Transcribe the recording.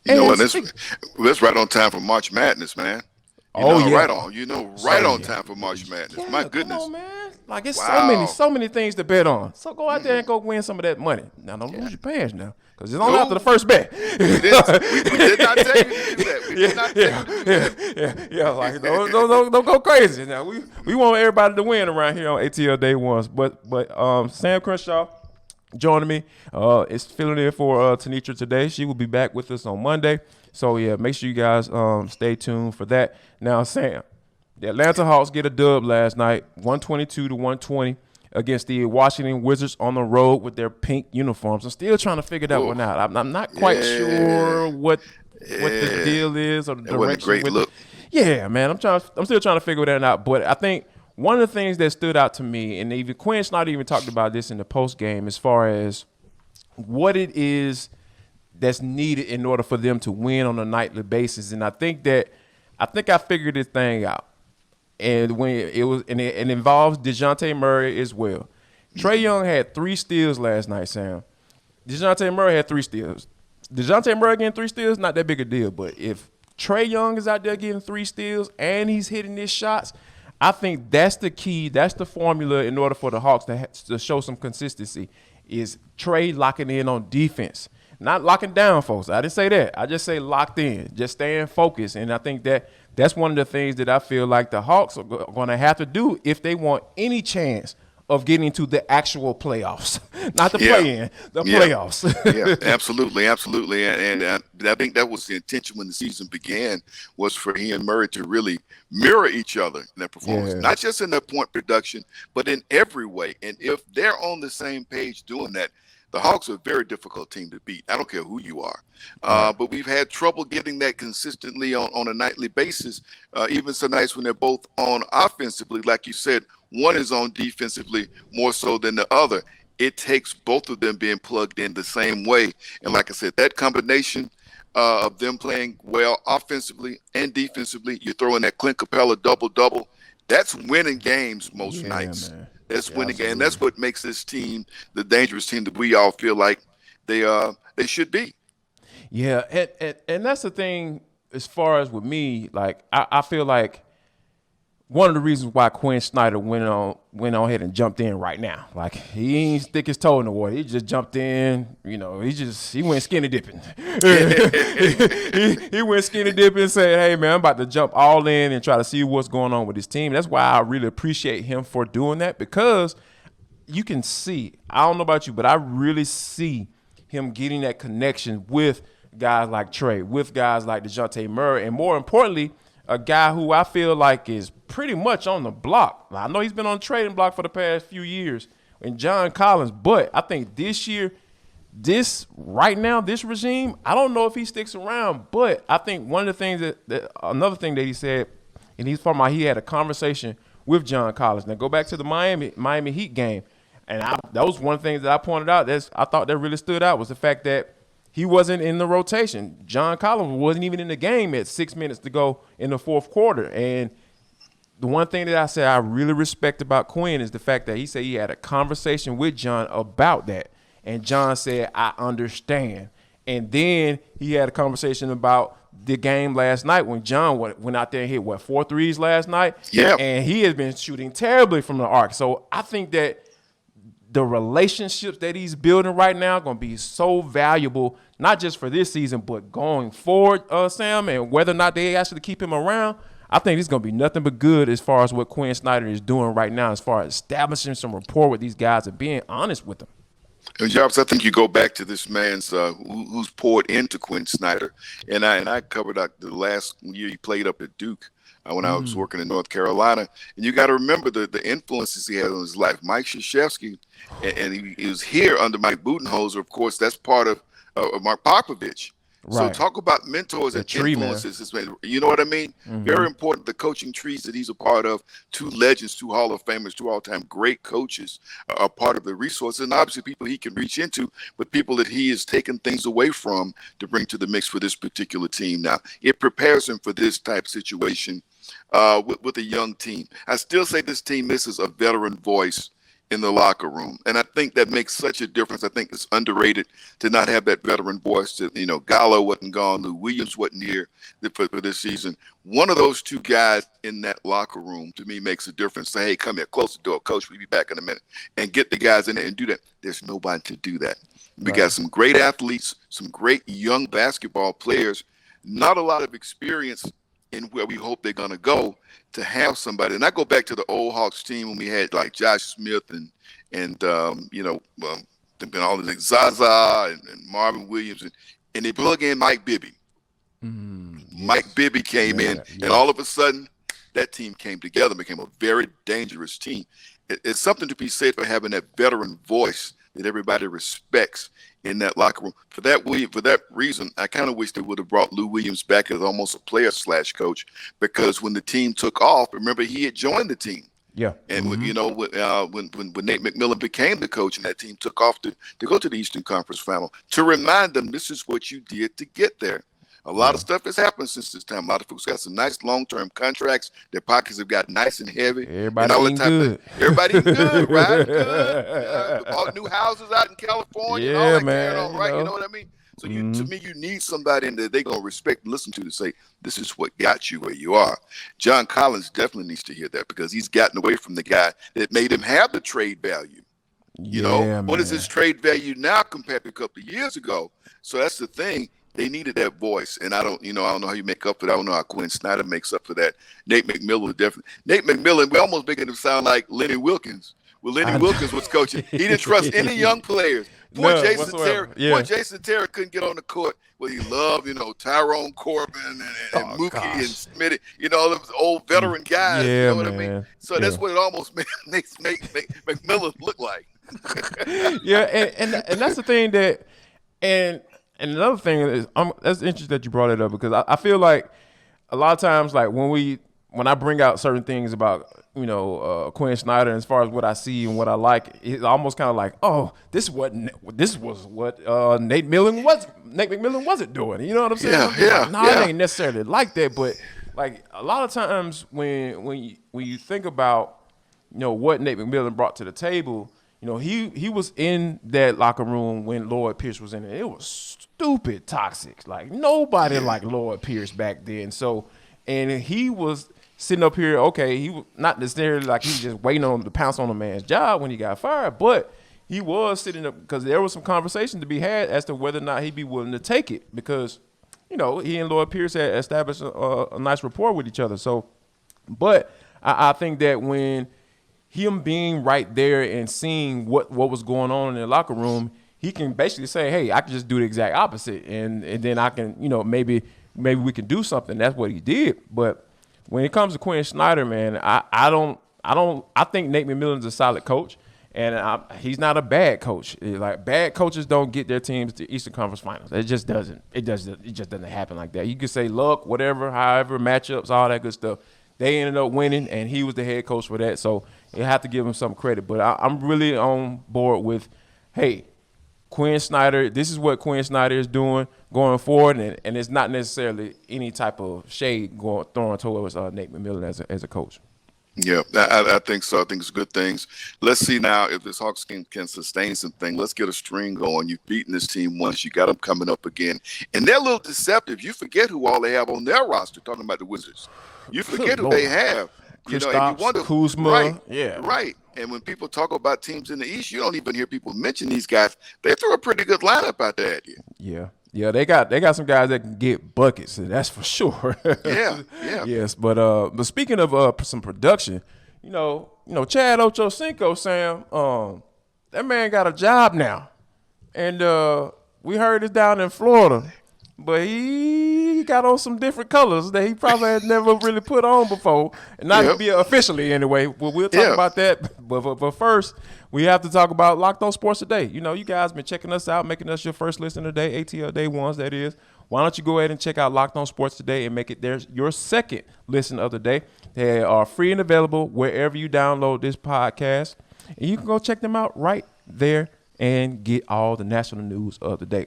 You know And what? That's right on time for March Madness, man. oh yeah, Right on. Right oh on yeah, time for March Madness. My yeah. Come goodness. on, man. Like it's Wow. so many things to bet on. So go out there and Hmm. go win some of that money. Now don't Yeah. lose your pants now, because it's only after the No, first bet. we didn't. We did not tell you to do that. We Yeah, did not tell you yeah, to do yeah, that. yeah. Like don't go crazy. Now we want everybody to win around here on ATL Day Ones. But Sam Crenshaw joining me. Is filling in for Tenitra today. She will be back with us on Monday. So yeah, make sure you guys stay tuned for that. Now, Sam, the Atlanta Hawks get a dub last night, 122-120 against the Washington Wizards on the road with their pink uniforms. I'm still trying to figure that Oh, one out. I'm not quite yeah, sure what the yeah. deal is or the That wasn't a direction great with it. look. Yeah, man, I'm still trying to figure that out. But I think one of the things that stood out to me, and even Quinn Snyder even talked about this in the post game, as far as what it is that's needed in order for them to win on a nightly basis. And I think I figured this thing out. And when it involves Dejounte Murray as well. Trae Hmm. Young had 3 steals last night, Sam. Dejounte Murray had 3 steals. Dejounte Murray getting 3 steals, not that big a deal. But if Trae Young is out there getting 3 steals and he's hitting his shots, I think that's the key. That's the formula in order for the Hawks to show some consistency. Is Trae locking in on defense, not locking down, folks. I didn't say that. I just say locked in, just staying focused. And I think that's one of the things that I feel like the Hawks are going to have to do if they want any chance of getting to the actual playoffs, not the Yeah, play-in, the yeah, playoffs. yeah. Absolutely, absolutely. And I think that was the intention when the season began, was for he and Murray to really mirror each other in their performance, Yeah, not just in their point production, but in every way. And if they're on the same page doing that, the Hawks are a very difficult team to beat. I don't care who you are. right. But we've had trouble getting that consistently on a nightly basis. Even some nights when they're both on offensively, like you said, one is on defensively more so than the other. It takes both of them being plugged in the same way. And like I said, that combination of them playing well offensively and defensively, you throw in that Clint Capella double-double, that's winning games most Yeah, nights. man. That's Yeah, winning game. That's absolutely. what makes this team the dangerous team that we all feel like they should be. Yeah, and that's the thing as far as with me, like I feel like one of the reasons why Quinn Snyder went on ahead and jumped in right now. Like he ain't stick his toe in the water. He just jumped in. He went skinny dipping. he went skinny dipping and said, "Hey man, I'm about to jump all in and try to see what's going on with this team." That's why I really appreciate him for doing that, because you can see. I don't know about you, but I really see him getting that connection with guys like Trae, with guys like Dejounte Murray, and more importantly, a guy who I feel like is pretty much on the block. I know he's been on the trading block for the past few years, and John Collins, but I think this year, this regime, I don't know if he sticks around, but I think one of the things another thing that he said, and he's talking about, he had a conversation with John Collins. Now go back to the Miami Heat game, and that was one of the things that I pointed out. I thought that really stood out was the fact that he wasn't in the rotation. John Collins wasn't even in the game at 6 minutes to go in the fourth quarter. And the one thing that I said I really respect about Quinn is the fact that he said he had a conversation with John about that. And John said, I understand. And then he had a conversation about the game last night when John went out there and hit, 4 threes last night? Yeah. And he has been shooting terribly from the arc. So I think that the relationships that he's building right now are going to be so valuable, not just for this season, but going forward, Sam, and whether or not they actually keep him around. I think it's going to be nothing but good as far as what Quinn Snyder is doing right now, as far as establishing some rapport with these guys and being honest with them. And Jarvis, I think you go back to this man's who's poured into Quinn Snyder, and I covered the last year he played up at Duke when I was working in North Carolina, and you got to remember the influences he had on his life. Mike Krzyzewski, and he was here under Mike Budenholzer. Of course, that's part of Mark Popovich. So Right. talk about mentors The and tree, man. influences. You know what I mean? Very important. The coaching trees that he's a part of. 2 legends, 2 Hall of Famers, 2 all-time great coaches are part of the resources. And obviously people he can reach into, but people that he has taken things away from to bring to the mix for this particular team. Now, it prepares him for this type of situation with a young team. I still say this team misses a veteran voice in the locker room. And I think that makes such a difference. I think it's underrated to not have that veteran voice. Gallo wasn't gone. Lou Williams wasn't here for this season. One of those two guys in that locker room, to me, makes a difference. Say, hey, come here, close the door. Coach, we'll be back in a minute. And get the guys in there and do that. There's nobody to do that. We got some great athletes, some great young basketball players, not a lot of experience in where we hope they're going to go, to have somebody. And I go back to the old Hawks team when we had like Josh Smith and all the Zaza and Marvin Williams, and they plug in Mike Bibby. Yes. Mike Bibby came in, and all of a sudden that team came together, became a very dangerous team. It's something to be said for having that veteran voice that everybody respects in that locker room. For that reason, I kind of wish they would have brought Lou Williams back as almost a player/coach, because when the team took off, remember, he had joined the team. Yeah. And when Nate McMillan became the coach and that team took off to go to the Eastern Conference Final, to remind them this is what you did to get there. A lot of stuff has happened since this time. A lot of folks got some nice long-term contracts. Their pockets have got nice and heavy. Everybody eating good. Everybody eating good, right? Good. Bought new houses out in California. Yeah, and all that man. On, right? You know what I mean? So to me, you need somebody in there they're going to respect and listen to say, this is what got you where you are. John Collins definitely needs to hear that, because he's gotten away from the guy that made him have the trade value. What is his trade value now compared to a couple of years ago? So that's the thing. They needed that voice, and I don't know how you make up for that. I don't know how Quinn Snyder makes up for that. Nate McMillan definitely. Nate McMillan, we almost making him sound like Lenny Wilkins. Well, Lenny Wilkins was coaching. He didn't trust any young players. Poor Jason Terry couldn't get on the court. Well, he loved, Tyrone Corbin and Mookie and Smitty. Those old veteran guys. Yeah, you know what I mean? So that's what it almost makes McMillan look like. And that's the thing that And another thing is, that's interesting that you brought it up, because I feel like a lot of times, like when I bring out certain things about Quinn Snyder, as far as what I see and what I like, it's almost kind of like, oh, this was what Nate McMillan wasn't doing. You know what I'm saying? It ain't necessarily like that, but like a lot of times when you think about what Nate McMillan brought to the table. He was in that locker room when Lloyd Pierce was in it. It was stupid toxic. Like, nobody liked Lloyd Pierce back then. So, and he was sitting up here, okay, he was not necessarily like he was just waiting on to pounce on a man's job when he got fired, but he was sitting up because there was some conversation to be had as to whether or not he'd be willing to take it, because, he and Lloyd Pierce had established a nice rapport with each other. So, but I think that when him being right there and seeing what was going on in the locker room, he can basically say, hey, I can just do the exact opposite, and then I can, maybe we can do something. That's what he did. But when it comes to Quinn Snyder, man, I think Nate McMillan's a solid coach, and he's not a bad coach. Like, bad coaches don't get their teams to Eastern Conference Finals. It just doesn't. It just doesn't happen like that. You can say luck, whatever, however, matchups, all that good stuff. They ended up winning, and he was the head coach for that. So you have to give him some credit. But I'm really on board with, hey, Quinn Snyder, this is what Quinn Snyder is doing going forward, and it's not necessarily any type of shade thrown towards Nate McMillan as a coach. Yeah, I think so. I think it's good things. Let's see now if this Hawks team can sustain something. Let's get a string going. You've beaten this team once. You got them coming up again. And they're a little deceptive. You forget who all they have on their roster, talking about the Wizards. You forget who they have. Kristaps, and you wonder, Kuzma. Right, yeah. Right. And when people talk about teams in the East, you don't even hear people mention these guys. They throw a pretty good lineup out there. Yeah. Yeah, they got some guys that can get buckets, that's for sure. Yeah. Yes, but speaking of some production, Chad Ochocinco, Sam, that man got a job now, and we heard it's down in Florida, but he got on some different colors that he probably had never really put on before, and not to be officially anyway. We'll talk about that, but first. We have to talk about Locked On Sports Today. You guys been checking us out, making us your first listen of the day, ATL Day Ones, that is. Why don't you go ahead and check out Locked On Sports Today and make it your second listen of the day. They are free and available wherever you download this podcast. And you can go check them out right there and get all the national news of the day.